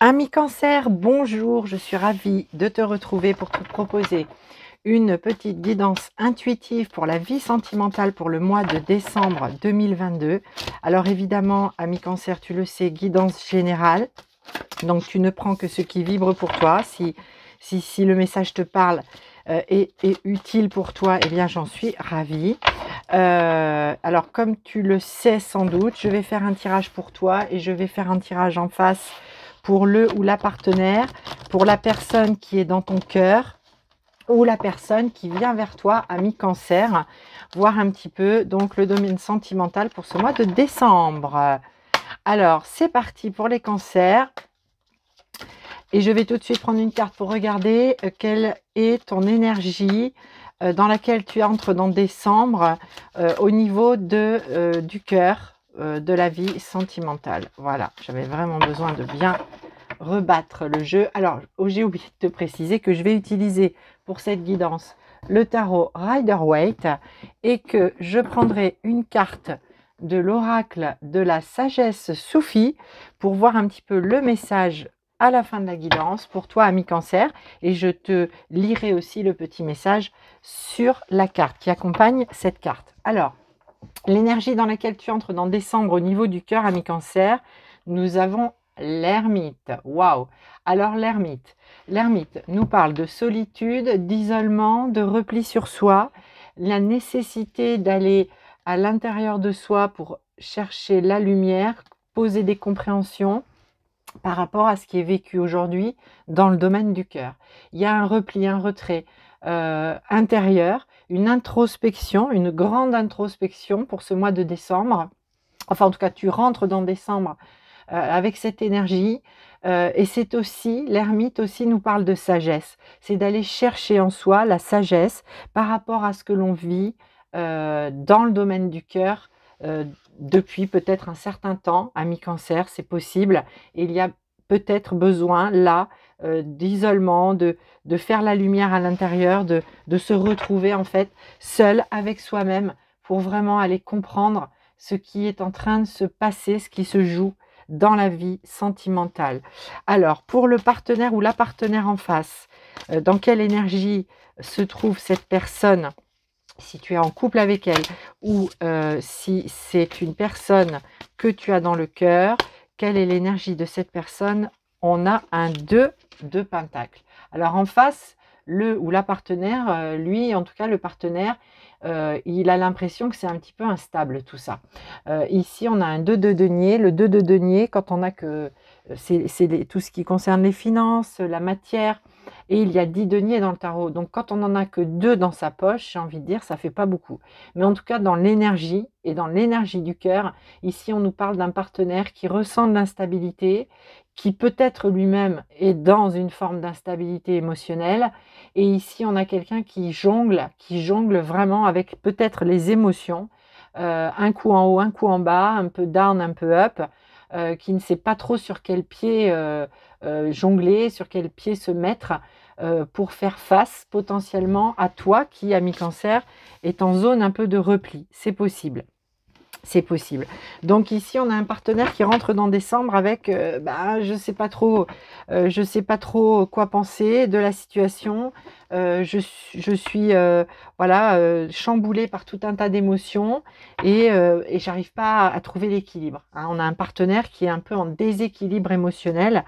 Ami Cancer, bonjour, je suis ravie de te retrouver pour te proposer une petite guidance intuitive pour la vie sentimentale pour le mois de décembre 2022. Alors évidemment, ami Cancer, tu le sais, guidance générale, donc tu ne prends que ce qui vibre pour toi. Si le message te parle et est utile pour toi, eh bien j'en suis ravie. Alors comme tu le sais sans doute, je vais faire un tirage pour toi et je vais faire un tirage en face pour le ou la partenaire, pour la personne qui est dans ton cœur ou la personne qui vient vers toi, ami Cancer, voir un petit peu donc le domaine sentimental pour ce mois de décembre. Alors, c'est parti pour les cancers. Et je vais tout de suite prendre une carte pour regarder quelle est ton énergie dans laquelle tu entres dans décembre au niveau du cœur, de la vie sentimentale. Voilà, j'avais vraiment besoin de bien rebattre le jeu. Alors, j'ai oublié de te préciser que je vais utiliser pour cette guidance le tarot Rider-Waite et que je prendrai une carte de l'oracle de la sagesse soufie pour voir un petit peu le message à la fin de la guidance pour toi, ami Cancer, et je te lirai aussi le petit message sur la carte qui accompagne cette carte. Alors, l'énergie dans laquelle tu entres dans décembre au niveau du cœur, ami Cancer, nous avons l'ermite. Waouh! Alors l'ermite nous parle de solitude, d'isolement, de repli sur soi, la nécessité d'aller à l'intérieur de soi pour chercher la lumière, poser des compréhensions par rapport à ce qui est vécu aujourd'hui dans le domaine du cœur. Il y a un repli, un retrait intérieur, une introspection, une grande introspection pour ce mois de décembre. Enfin, en tout cas, tu rentres dans décembre avec cette énergie. Et c'est aussi, l'ermite aussi nous parle de sagesse. C'est d'aller chercher en soi la sagesse par rapport à ce que l'on vit dans le domaine du cœur depuis peut-être un certain temps. Ami Cancer, c'est possible. Et il y a peut-être besoin là d'isolement, de faire la lumière à l'intérieur, de se retrouver en fait seul avec soi-même pour vraiment aller comprendre ce qui est en train de se passer, ce qui se joue dans la vie sentimentale. Alors, pour le partenaire ou la partenaire en face, dans quelle énergie se trouve cette personne, si tu es en couple avec elle, ou si c'est une personne que tu as dans le cœur, quelle est l'énergie de cette personne? On a un 2 de pentacle. Alors en face, le ou la partenaire, lui, en tout cas le partenaire, il a l'impression que c'est un petit peu instable tout ça. Ici, on a un 2 de denier. Le 2 de denier, quand on a que c'est tout ce qui concerne les finances, la matière, et il y a 10 deniers dans le tarot. Donc quand on n'en a que 2 dans sa poche, j'ai envie de dire, ça fait pas beaucoup. Mais en tout cas, dans l'énergie et dans l'énergie du cœur, ici on nous parle d'un partenaire qui ressent de l'instabilité, qui peut-être lui-même est dans une forme d'instabilité émotionnelle. Et ici, on a quelqu'un qui jongle vraiment avec peut-être les émotions, un coup en haut, un coup en bas, un peu down, un peu up, qui ne sait pas trop sur quel pied jongler, sur quel pied se mettre pour faire face potentiellement à toi qui, ami Cancer, est en zone un peu de repli. C'est possible. C'est possible. Donc ici, on a un partenaire qui rentre dans décembre avec, je sais pas trop quoi penser de la situation. Je suis voilà, chamboulée par tout un tas d'émotions et j'arrive pas à trouver l'équilibre. Hein. On a un partenaire qui est un peu en déséquilibre émotionnel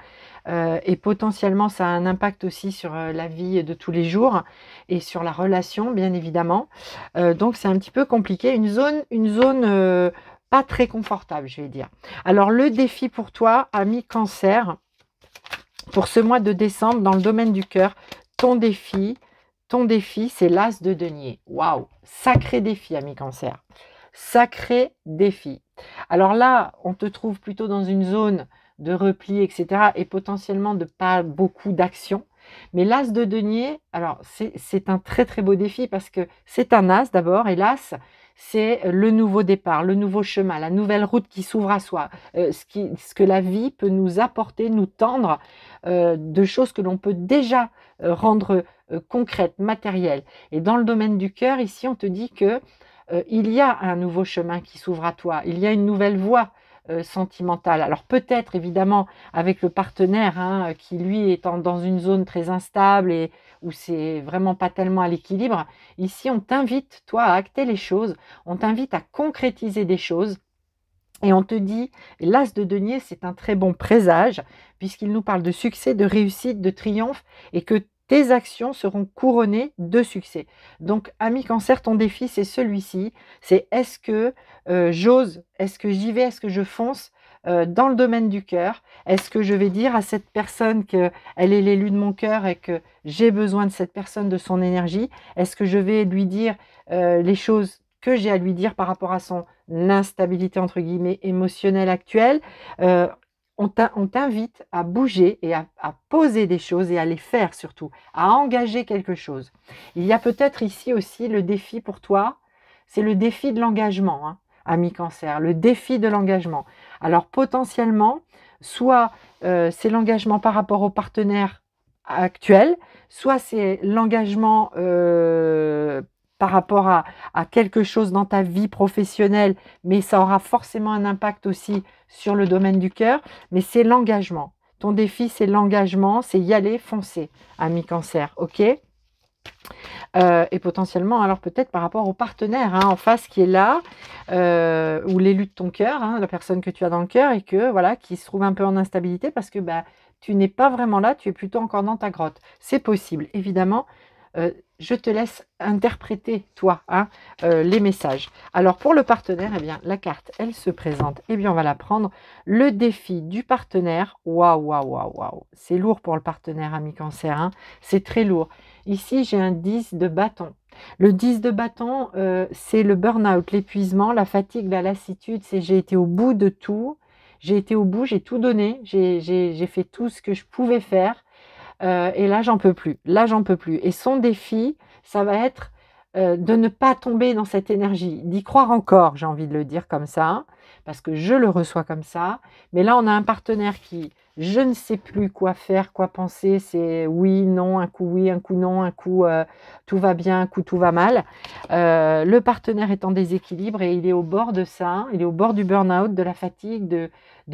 et potentiellement ça a un impact aussi sur la vie de tous les jours et sur la relation, bien évidemment. Donc c'est un petit peu compliqué, une zone pas très confortable, je vais dire. Alors le défi pour toi, ami Cancer, pour ce mois de décembre, dans le domaine du cœur, ton défi, c'est l'as de denier. Waouh, sacré défi, ami Cancer. Sacré défi. Alors là, on te trouve plutôt dans une zone de repli, etc. et potentiellement de pas beaucoup d'action. Mais l'as de denier, alors c'est un très très beau défi parce que c'est un as d'abord, et l'as, c'est le nouveau départ, le nouveau chemin, la nouvelle route qui s'ouvre à soi, ce que la vie peut nous apporter, nous tendre de choses que l'on peut déjà rendre concrètes, matérielles. Et dans le domaine du cœur, ici, on te dit que il y a un nouveau chemin qui s'ouvre à toi, il y a une nouvelle voie sentimentale. Alors peut-être évidemment avec le partenaire hein, qui lui est dans une zone très instable et où c'est vraiment pas tellement à l'équilibre. Ici, on t'invite, toi, à acter les choses, on t'invite à concrétiser des choses. Et on te dit, l'as de denier, c'est un très bon présage, puisqu'il nous parle de succès, de réussite, de triomphe, et que tes actions seront couronnées de succès. Donc, ami Cancer, ton défi, c'est celui-ci. C'est est-ce que j'ose, est-ce que j'y vais, est-ce que je fonce dans le domaine du cœur? Est-ce que je vais dire à cette personne qu'elle est l'élu de mon cœur et que j'ai besoin de cette personne, de son énergie? Est-ce que je vais lui dire les choses que j'ai à lui dire par rapport à son instabilité entre guillemets émotionnelle actuelle? On t'invite à bouger et à poser des choses et à les faire surtout, à engager quelque chose. Il y a peut-être ici aussi le défi pour toi, c'est le défi de l'engagement, hein, ami Cancer, le défi de l'engagement. Alors potentiellement, soit c'est l'engagement par rapport au partenaire actuel, soit c'est l'engagement par rapport à quelque chose dans ta vie professionnelle, mais ça aura forcément un impact aussi sur le domaine du cœur, mais c'est l'engagement. Ton défi, c'est l'engagement, c'est y aller, foncer, ami Cancer, ok? Et potentiellement, alors peut-être par rapport au partenaire hein, en face qui est là, ou l'élu de ton cœur, hein, la personne que tu as dans le cœur, et que voilà, qui se trouve un peu en instabilité parce que bah, tu n'es pas vraiment là, tu es plutôt encore dans ta grotte. C'est possible, évidemment. Je te laisse interpréter, toi, hein, les messages. Alors, pour le partenaire, eh bien, la carte, elle se présente. Eh bien, on va la prendre. Le défi du partenaire. Waouh, waouh, waouh, waouh. C'est lourd pour le partenaire, ami Cancer. Hein. C'est très lourd. Ici, j'ai un 10 de bâton. Le 10 de bâton, c'est le burn-out, l'épuisement, la fatigue, la lassitude. C'est j'ai été au bout de tout. J'ai été au bout, j'ai tout donné. J'ai fait tout ce que je pouvais faire. Et là, j'en peux plus. Là, j'en peux plus. Et son défi, ça va être de ne pas tomber dans cette énergie, d'y croire encore, j'ai envie de le dire comme ça, parce que je le reçois comme ça. Mais là, on a un partenaire qui, je ne sais plus quoi faire, quoi penser. C'est oui, non, un coup oui, un coup non, un coup tout va bien, un coup tout va mal. Le partenaire est en déséquilibre et il est au bord de ça. Il est au bord du burn-out, de la fatigue, de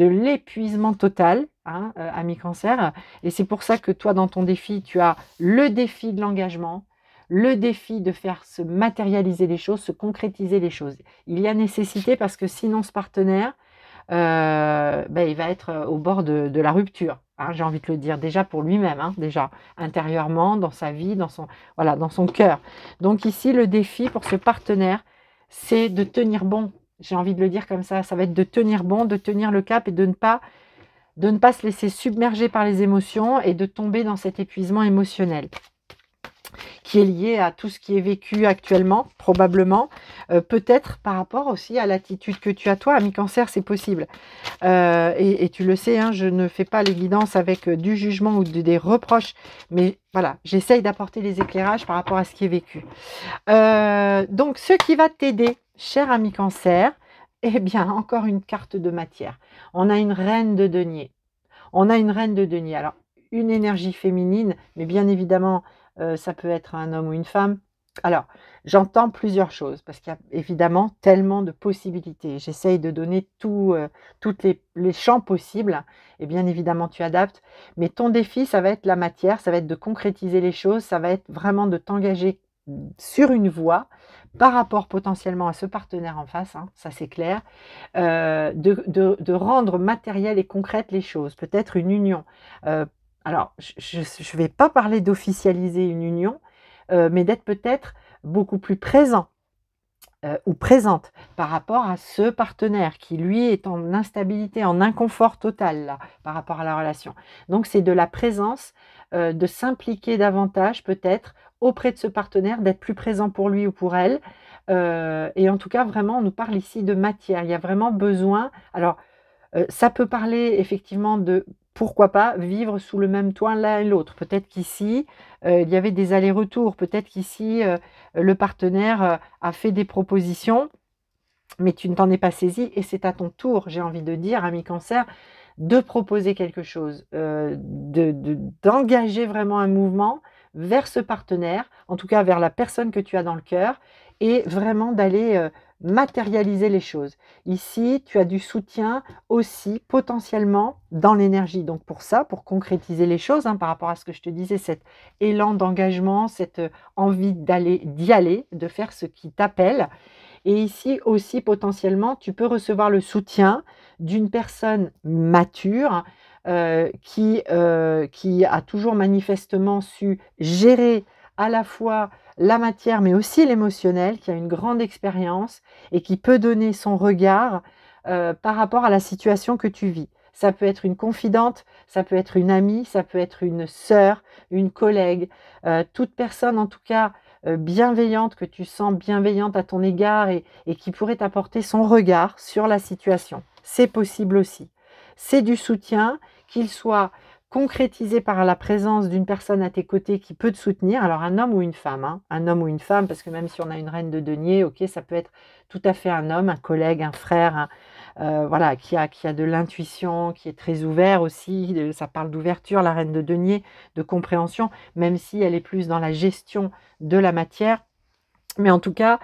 l'épuisement total, hein, ami Cancer. Et c'est pour ça que toi, dans ton défi, tu as le défi de l'engagement, le défi de faire se matérialiser les choses, se concrétiser les choses. Il y a nécessité parce que sinon, ce partenaire, ben, il va être au bord de la rupture. Hein, j'ai envie de le dire déjà pour lui-même, hein, déjà intérieurement, dans sa vie, voilà, dans son cœur. Donc ici, le défi pour ce partenaire, c'est de tenir bon. J'ai envie de le dire comme ça va être de tenir bon, de tenir le cap et de ne pas se laisser submerger par les émotions et de tomber dans cet épuisement émotionnel qui est lié à tout ce qui est vécu actuellement, probablement, peut-être par rapport aussi à l'attitude que tu as toi, ami Cancer, c'est possible. Et tu le sais, hein, je ne fais pas les guidances avec du jugement ou des reproches, mais voilà, j'essaye d'apporter les éclairages par rapport à ce qui est vécu. Donc, ce qui va t'aider, cher ami Cancer, eh bien, encore une carte de matière. On a une reine de denier. On a une reine de denier. Alors, une énergie féminine, mais bien évidemment, ça peut être un homme ou une femme. Alors, j'entends plusieurs choses, parce qu'il y a évidemment tellement de possibilités. J'essaye de donner tous les champs possibles, et bien évidemment, tu adaptes. Mais ton défi, ça va être la matière, ça va être de concrétiser les choses, ça va être vraiment de t'engager sur une voie par rapport potentiellement à ce partenaire en face, hein, ça c'est clair, de rendre matérielles et concrètes les choses, peut-être une union. Alors, je ne vais pas parler d'officialiser une union, mais d'être peut-être beaucoup plus présent ou présente par rapport à ce partenaire qui, lui, est en instabilité, en inconfort total là, par rapport à la relation. Donc, c'est de la présence, de s'impliquer davantage peut-être auprès de ce partenaire, d'être plus présent pour lui ou pour elle. Et en tout cas, vraiment, on nous parle ici de matière. Il y a vraiment besoin... Alors, ça peut parler effectivement de, pourquoi pas, vivre sous le même toit l'un et l'autre. Peut-être qu'ici, il y avait des allers-retours. Peut-être qu'ici, le partenaire a fait des propositions, mais tu ne t'en es pas saisi. Et c'est à ton tour, j'ai envie de dire, ami Cancer, de proposer quelque chose, d'engager vraiment un mouvement vers ce partenaire, en tout cas vers la personne que tu as dans le cœur, et vraiment d'aller matérialiser les choses. Ici, tu as du soutien aussi potentiellement dans l'énergie. Donc pour ça, pour concrétiser les choses, par rapport à ce que je te disais, cet élan d'engagement, cette envie d'y aller, de faire ce qui t'appelle. Et ici aussi, potentiellement, tu peux recevoir le soutien d'une personne mature qui a toujours manifestement su gérer à la fois la matière, mais aussi l'émotionnel, qui a une grande expérience et qui peut donner son regard par rapport à la situation que tu vis. Ça peut être une confidente, ça peut être une amie, ça peut être une sœur, une collègue, toute personne en tout cas bienveillante, que tu sens bienveillante à ton égard et qui pourrait t'apporter son regard sur la situation. C'est possible aussi. C'est du soutien, qu'il soit concrétisé par la présence d'une personne à tes côtés qui peut te soutenir, alors un homme ou une femme, un homme ou une femme, parce que même si on a une reine de denier, ok, ça peut être tout à fait un homme, un collègue, un frère, voilà, qui a de l'intuition, qui est très ouvert aussi, ça parle d'ouverture, la reine de denier, de compréhension, même si elle est plus dans la gestion de la matière. Mais en tout cas,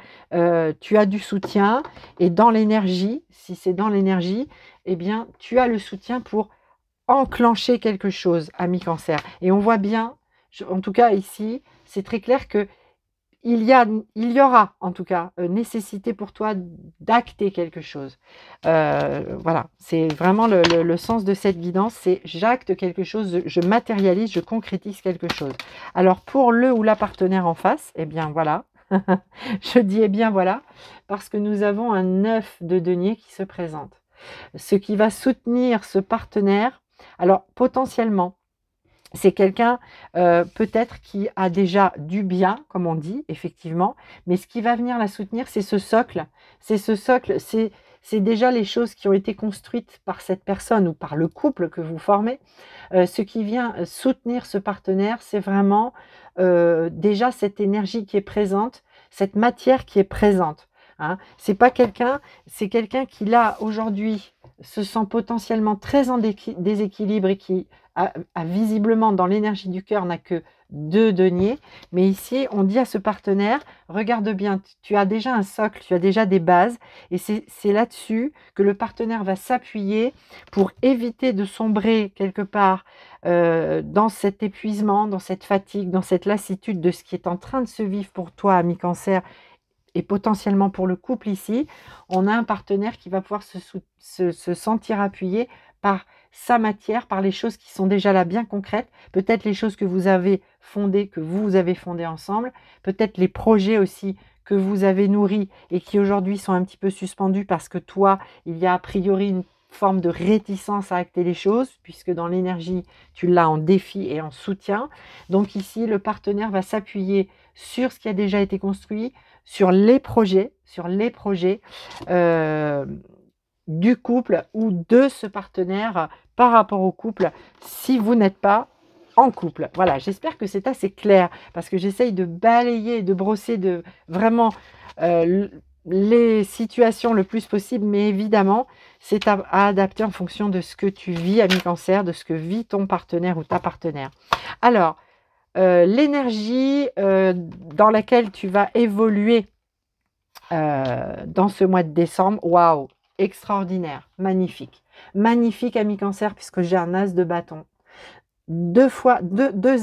tu as du soutien et dans l'énergie, si c'est dans l'énergie, eh bien, tu as le soutien pour enclencher quelque chose, ami Cancer. Et on voit bien, en tout cas ici, c'est très clair que il y aura en tout cas nécessité pour toi d'acter quelque chose. Voilà, c'est vraiment le sens de cette guidance, c'est j'acte quelque chose, je matérialise, je concrétise quelque chose. Alors pour le ou la partenaire en face, eh bien voilà, je dis eh bien voilà, parce que nous avons un 9 de denier qui se présente. Ce qui va soutenir ce partenaire, alors potentiellement, c'est quelqu'un peut-être qui a déjà du bien, comme on dit, effectivement, mais ce qui va venir la soutenir, c'est ce socle. C'est ce socle, c'est déjà les choses qui ont été construites par cette personne ou par le couple que vous formez. Ce qui vient soutenir ce partenaire, c'est vraiment déjà cette énergie qui est présente, cette matière qui est présente. C'est pas quelqu'un, c'est quelqu'un qui là aujourd'hui se sent potentiellement très en déséquilibre et qui a visiblement dans l'énergie du cœur n'a que 2 deniers, mais ici on dit à ce partenaire, regarde bien, tu as déjà un socle, tu as déjà des bases, et c'est là-dessus que le partenaire va s'appuyer pour éviter de sombrer quelque part dans cet épuisement, dans cette fatigue, dans cette lassitude de ce qui est en train de se vivre pour toi, ami Cancer, et potentiellement pour le couple ici. On a un partenaire qui va pouvoir se sentir appuyé par sa matière, par les choses qui sont déjà là bien concrètes, peut-être les choses que vous avez fondées ensemble, peut-être les projets aussi que vous avez nourris et qui aujourd'hui sont un petit peu suspendus parce que toi, il y a a priori une forme de réticence à acter les choses, puisque dans l'énergie, tu l'as en défi et en soutien. Donc ici, le partenaire va s'appuyer sur ce qui a déjà été construit, sur les projets du couple ou de ce partenaire par rapport au couple, si vous n'êtes pas en couple. Voilà, j'espère que c'est assez clair, parce que j'essaye de balayer, de brosser de vraiment les situations le plus possible, mais évidemment, c'est à adapter en fonction de ce que tu vis, ami Cancer, de ce que vit ton partenaire ou ta partenaire. Alors, l'énergie dans laquelle tu vas évoluer dans ce mois de décembre, waouh, extraordinaire, magnifique. Magnifique, ami Cancer, puisque j'ai un as de bâton. Deux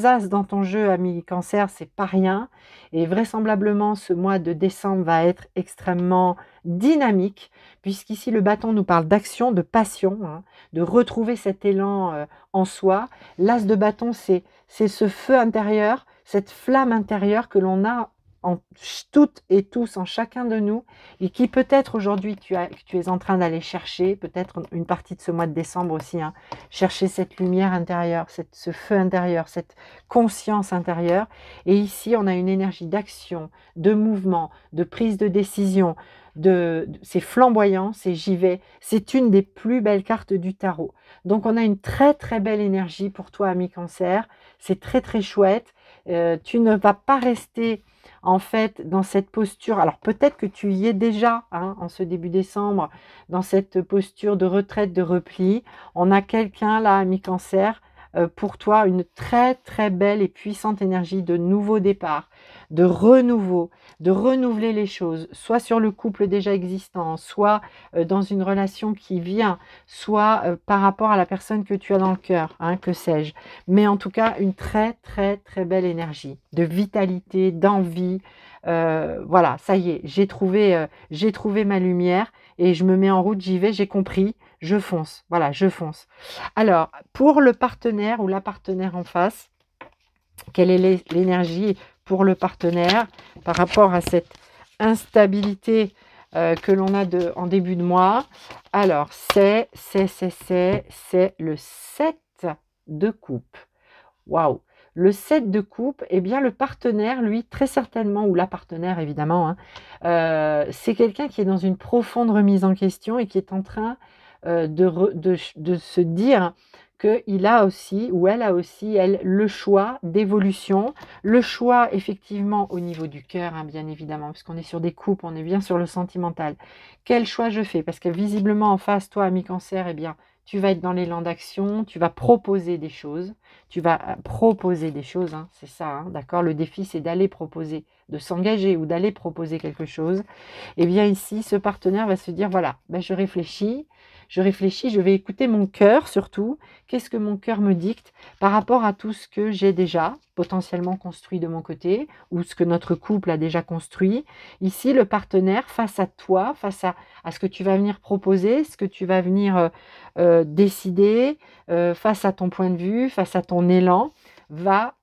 as dans ton jeu, ami Cancer, c'est pas rien. Et vraisemblablement, ce mois de décembre va être extrêmement dynamique, puisqu'ici, le bâton nous parle d'action, de passion, de retrouver cet élan en soi. L'as de bâton, c'est ce feu intérieur, cette flamme intérieure que l'on a en toutes et tous, en chacun de nous, et qui peut-être aujourd'hui tu es en train d'aller chercher, peut-être une partie de ce mois de décembre aussi, chercher cette lumière intérieure, ce feu intérieur, cette conscience intérieure. Et ici, on a une énergie d'action, de mouvement, de prise de décision, c'est flamboyant, c'est j'y vais. C'est une des plus belles cartes du tarot. Donc, on a une très très belle énergie pour toi, ami Cancer. C'est très très chouette. Tu ne vas pas rester en fait dans cette posture, alors peut-être que tu y es déjà en ce début décembre, dans cette posture de retraite, de repli. On a quelqu'un là, ami Cancer, pour toi une très très belle et puissante énergie de nouveau départ, de renouveau, de renouveler les choses, soit sur le couple déjà existant, soit dans une relation qui vient, soit par rapport à la personne que tu as dans le cœur, hein, que sais-je. Mais en tout cas, une très très très belle énergie de vitalité, d'envie. Voilà, ça y est, j'ai trouvé ma lumière et je me mets en route, j'y vais, j'ai compris, je fonce. Voilà, je fonce. Alors, pour le partenaire ou la partenaire en face, quelle est l'énergie pour le partenaire par rapport à cette instabilité que l'on a en début de mois? Alors, c'est le 7 de coupe. Waouh! Le 7 de coupe, eh bien le partenaire, lui, très certainement, ou la partenaire évidemment, hein, c'est quelqu'un qui est dans une profonde remise en question et qui est en train de se dire qu'il a aussi, ou elle a aussi, elle, le choix d'évolution, le choix effectivement au niveau du cœur, hein, bien évidemment, puisqu'on est sur des coupes, on est bien sur le sentimental. Quel choix je fais? Parce que visiblement en face, toi, ami Cancer, eh bien, tu vas être dans l'élan d'action, tu vas proposer des choses, hein, c'est ça, hein, d'accord? Le défi, c'est d'aller proposer, de s'engager ou d'aller proposer quelque chose. Et bien ici, ce partenaire va se dire, voilà, ben, je réfléchis, je vais écouter mon cœur surtout. Qu'est-ce que mon cœur me dicte par rapport à tout ce que j'ai déjà potentiellement construit de mon côté ou ce que notre couple a déjà construit. Ici, le partenaire, face à toi, face à ce que tu vas venir proposer, ce que tu vas venir décider, face à ton point de vue, face à ton élan, va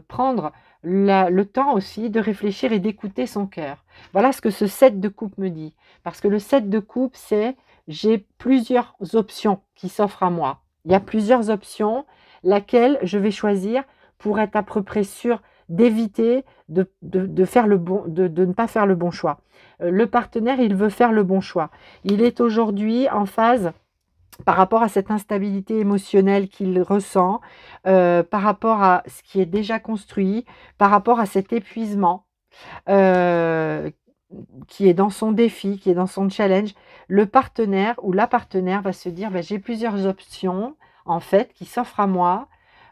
prendre le temps aussi de réfléchir et d'écouter son cœur. Voilà ce que ce 7 de coupe me dit. Parce que le 7 de coupe, c'est j'ai plusieurs options qui s'offrent à moi. Il y a plusieurs options, laquelle je vais choisir pour être à peu près sûr d'éviter de faire de ne pas faire le bon choix. Le partenaire, il veut faire le bon choix. Il est aujourd'hui en phase par rapport à cette instabilité émotionnelle qu'il ressent, par rapport à ce qui est déjà construit, par rapport à cet épuisement qui est dans son défi, qui est dans son challenge, le partenaire ou la partenaire va se dire, bah, j'ai plusieurs options en fait qui s'offrent à moi,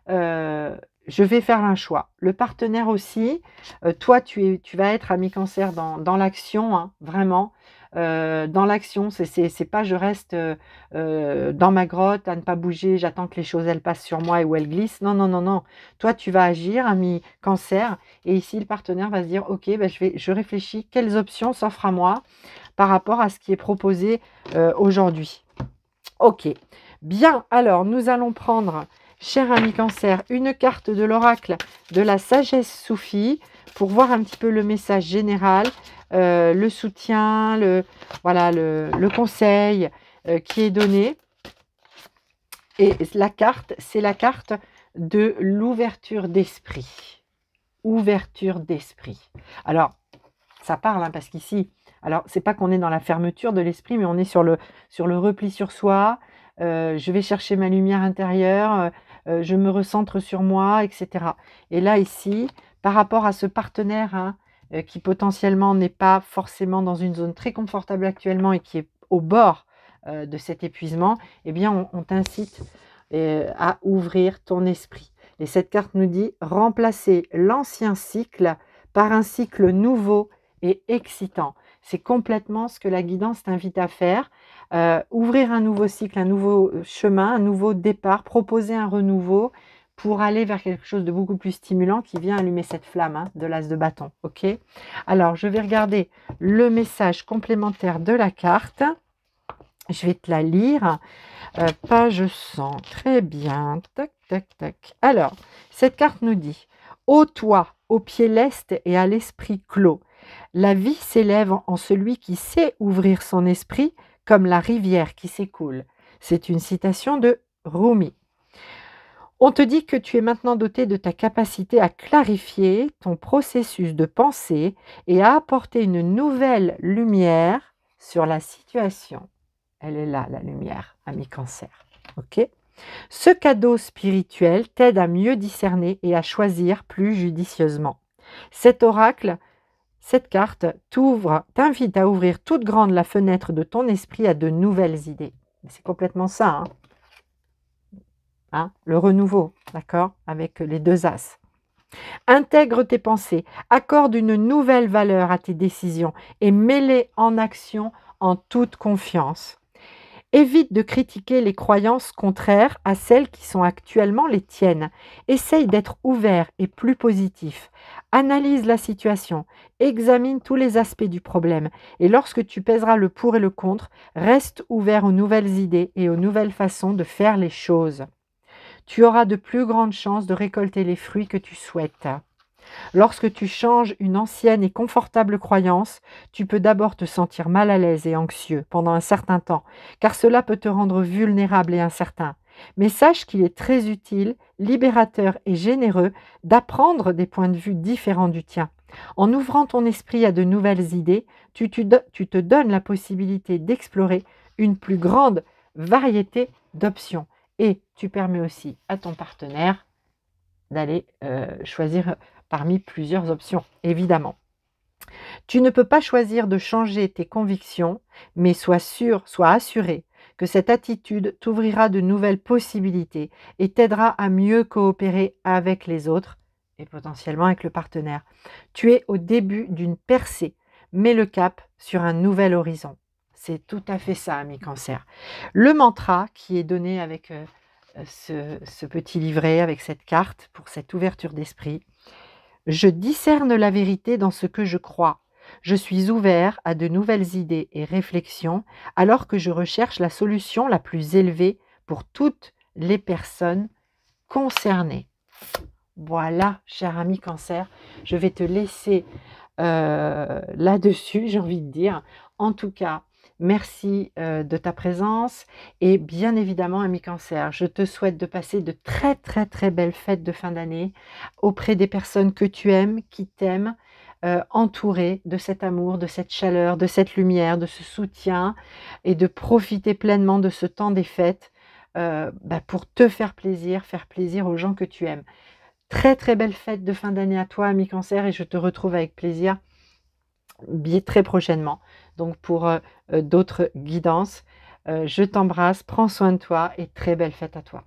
je vais faire un choix. Le partenaire aussi, toi tu vas être ami Cancer dans l'action, hein, vraiment. Dans l'action, c'est pas je reste dans ma grotte à ne pas bouger, j'attends que les choses elles passent sur moi et où elles glissent. Non, non, non, non. Toi, tu vas agir, ami Cancer, et ici le partenaire va se dire, ok, ben, je réfléchis, quelles options s'offrent à moi par rapport à ce qui est proposé aujourd'hui. Ok, bien, alors nous allons prendre, cher ami Cancer, une carte de l'oracle de la sagesse soufie pour voir un petit peu le message général, le soutien, voilà, le conseil qui est donné. Et la carte, c'est la carte de l'ouverture d'esprit. Ouverture d'esprit. Alors, ça parle, hein, parce qu'ici, alors c'est pas qu'on est dans la fermeture de l'esprit, mais on est sur le repli sur soi. Je vais chercher ma lumière intérieure, je me recentre sur moi, etc. Et là, ici, par rapport à ce partenaire, hein, qui potentiellement n'est pas forcément dans une zone très confortable actuellement et qui est au bord de cet épuisement, eh bien, on t'incite à ouvrir ton esprit. Et cette carte nous dit remplacer l'ancien cycle par un cycle nouveau et excitant. C'est complètement ce que la guidance t'invite à faire. Ouvrir un nouveau cycle, un nouveau chemin, un nouveau départ, proposer un renouveau pour aller vers quelque chose de beaucoup plus stimulant qui vient allumer cette flamme, hein, de l'as de bâton. Ok. Alors, je vais regarder le message complémentaire de la carte. Je vais te la lire. Page 100. Très bien. Tac, tac, tac. Alors, cette carte nous dit « Ô toi, au pied leste et à l'esprit clos, la vie s'élève en celui qui sait ouvrir son esprit comme la rivière qui s'écoule. » C'est une citation de Rumi. On te dit que tu es maintenant doté de ta capacité à clarifier ton processus de pensée et à apporter une nouvelle lumière sur la situation. Elle est là, la lumière, ami Cancer. Ok ? Ce cadeau spirituel t'aide à mieux discerner et à choisir plus judicieusement. Cet oracle, cette carte t'invite à ouvrir toute grande la fenêtre de ton esprit à de nouvelles idées. C'est complètement ça. hein, le renouveau, d'accord, avec les 2 as. Intègre tes pensées, accorde une nouvelle valeur à tes décisions et mets-les en action en toute confiance. Évite de critiquer les croyances contraires à celles qui sont actuellement les tiennes. Essaye d'être ouvert et plus positif. Analyse la situation, examine tous les aspects du problème et lorsque tu pèseras le pour et le contre, reste ouvert aux nouvelles idées et aux nouvelles façons de faire les choses. Tu auras de plus grandes chances de récolter les fruits que tu souhaites. Lorsque tu changes une ancienne et confortable croyance, tu peux d'abord te sentir mal à l'aise et anxieux pendant un certain temps, car cela peut te rendre vulnérable et incertain. Mais sache qu'il est très utile, libérateur et généreux d'apprendre des points de vue différents du tien. En ouvrant ton esprit à de nouvelles idées, tu te donnes la possibilité d'explorer une plus grande variété d'options. Et tu permets aussi à ton partenaire d'aller choisir parmi plusieurs options, évidemment. Tu ne peux pas choisir de changer tes convictions, mais sois sûr, sois assuré que cette attitude t'ouvrira de nouvelles possibilités et t'aidera à mieux coopérer avec les autres et potentiellement avec le partenaire. Tu es au début d'une percée, mets le cap sur un nouvel horizon. C'est tout à fait ça, ami Cancer. Le mantra qui est donné avec ce petit livret, avec cette carte pour cette ouverture d'esprit: je discerne la vérité dans ce que je crois. Je suis ouvert à de nouvelles idées et réflexions alors que je recherche la solution la plus élevée pour toutes les personnes concernées. Voilà, cher ami Cancer, je vais te laisser là-dessus, j'ai envie de dire. En tout cas, merci de ta présence et bien évidemment, ami Cancer, je te souhaite de passer de très très très belles fêtes de fin d'année auprès des personnes que tu aimes, qui t'aiment, entouré de cet amour, de cette chaleur, de cette lumière, de ce soutien et de profiter pleinement de ce temps des fêtes pour te faire plaisir aux gens que tu aimes. Très très belle fête de fin d'année à toi, ami Cancer, et je te retrouve avec plaisir très prochainement. Donc pour d'autres guidances, je t'embrasse, prends soin de toi et très belle fête à toi.